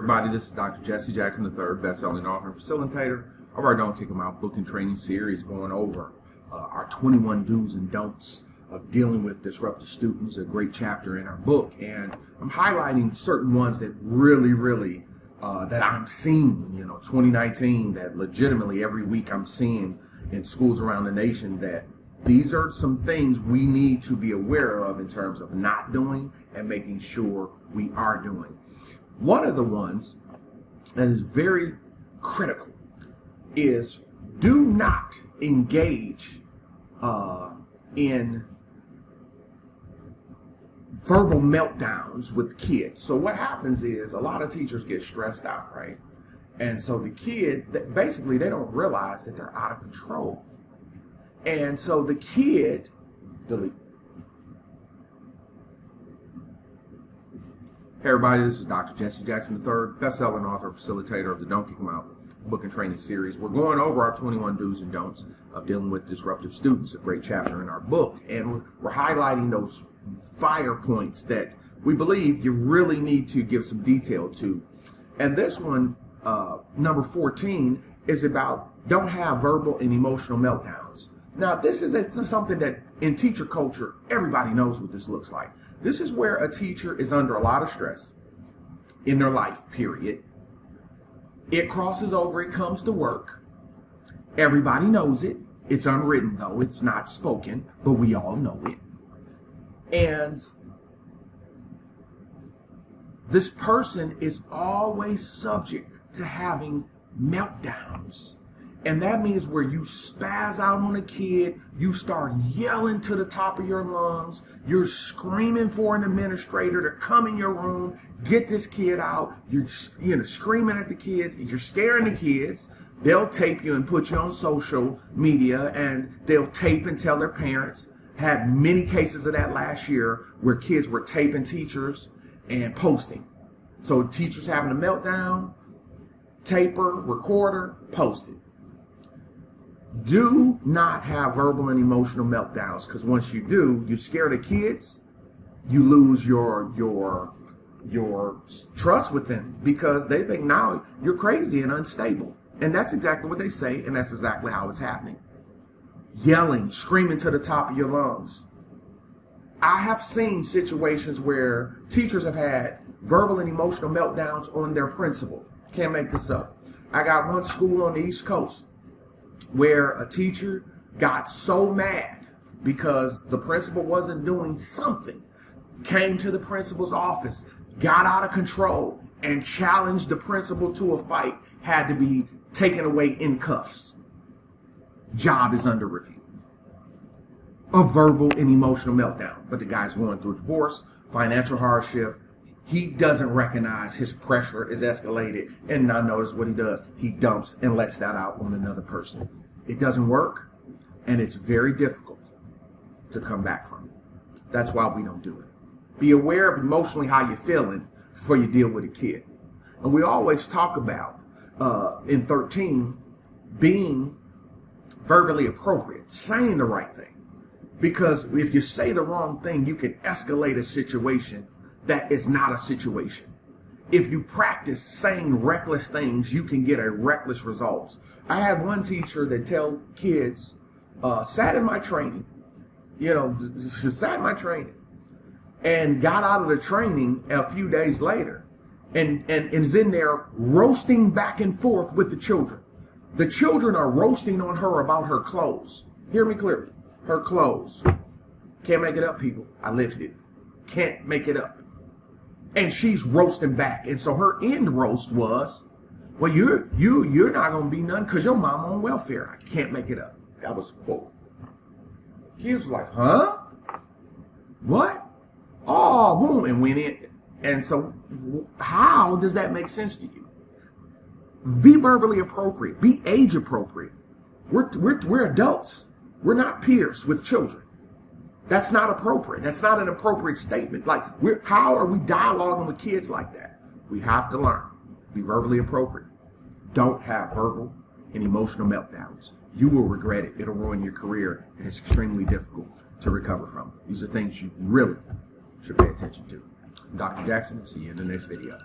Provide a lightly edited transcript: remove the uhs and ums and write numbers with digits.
Everybody, this is Dr. Jesse Jackson III, best-selling author and facilitator of our Don't Kick 'em Out book and training series, going over our 21 do's and don'ts of dealing with disruptive students, a great chapter in our book. And I'm highlighting certain ones that really, that I'm seeing, 2019, that legitimately every week I'm seeing in schools around the nation, that these are some things we need to be aware of in terms of not doing and making sure we are doing. One of the ones that is very critical is do not engage in verbal meltdowns with kids. So what happens is a lot of teachers get stressed out, right? And so the kid, basically they don't realize that they're out of control. And so the kid, delete. Hey everybody, this is Dr. Jesse Jackson III, best-selling author and facilitator of the Don't Kick 'em Out book and training series. We're going over our 21 do's and don'ts of dealing with disruptive students, a great chapter in our book. And we're highlighting those fire points that we believe you really need to give some detail to. And this one, number 14, is about don't have verbal and emotional meltdowns. Now, this is something that in teacher culture, everybody knows what this looks like. This is where a teacher is under a lot of stress in their life, period. It crosses over, it comes to work. Everybody knows it. It's unwritten, though. It's not spoken, but we all know it. And this person is always subject to having meltdowns. And that means where you spaz out on a kid, you start yelling to the top of your lungs, you're screaming for an administrator to come in your room, get this kid out, you're screaming at the kids, you're scaring the kids. They'll tape you and put you on social media, and they'll tape and tell their parents. Had many cases of that last year where kids were taping teachers and posting. So teachers having a meltdown, taper, recorder, post it. Do not have verbal and emotional meltdowns, because once you do, you scare the kids, you lose your trust with them, because they think now you're crazy and unstable. And that's exactly what they say, and that's exactly how it's happening. Yelling, screaming to the top of your lungs. I have seen situations where teachers have had verbal and emotional meltdowns on their principal. Can't make this up. I got one school on the East Coast where a teacher got so mad because the principal wasn't doing something, came to the principal's office, got out of control, and challenged the principal to a fight, had to be taken away in cuffs. Job is under review. A verbal and emotional meltdown. But the guy's going through divorce, financial hardship. He doesn't recognize his pressure is escalated, and now notice what he does. He dumps and lets that out on another person. It doesn't work, and it's very difficult to come back from it. That's why we don't do it. Be aware of emotionally how you're feeling before you deal with a kid. And we always talk about, in 13, being verbally appropriate, saying the right thing. Because if you say the wrong thing, you can escalate a situation that is not a situation. If you practice saying reckless things, you can get a reckless results. I had one teacher that tell kids, sat in my training, sat in my training, and got out of the training a few days later, and is in there roasting back and forth with the children. The children are roasting on her about her clothes. Hear me clearly. Her clothes. Can't make it up, people. I lived it. Can't make it up. And she's roasting back. And so her end roast was, well, you're not going to be none because your mama on welfare. I can't make it up. That was a quote. Kids were like, huh? What? Oh, boom, and went in. And so how does that make sense to you? Be verbally appropriate. Be age appropriate. We're adults. We're not peers with children. That's not appropriate. That's not an appropriate statement. Like, how are we dialoguing with kids like that? We have to learn. Be verbally appropriate. Don't have verbal and emotional meltdowns. You will regret it. It'll ruin your career, and it's extremely difficult to recover from. These are things you really should pay attention to. I'm Dr. Jackson. See you in the next video.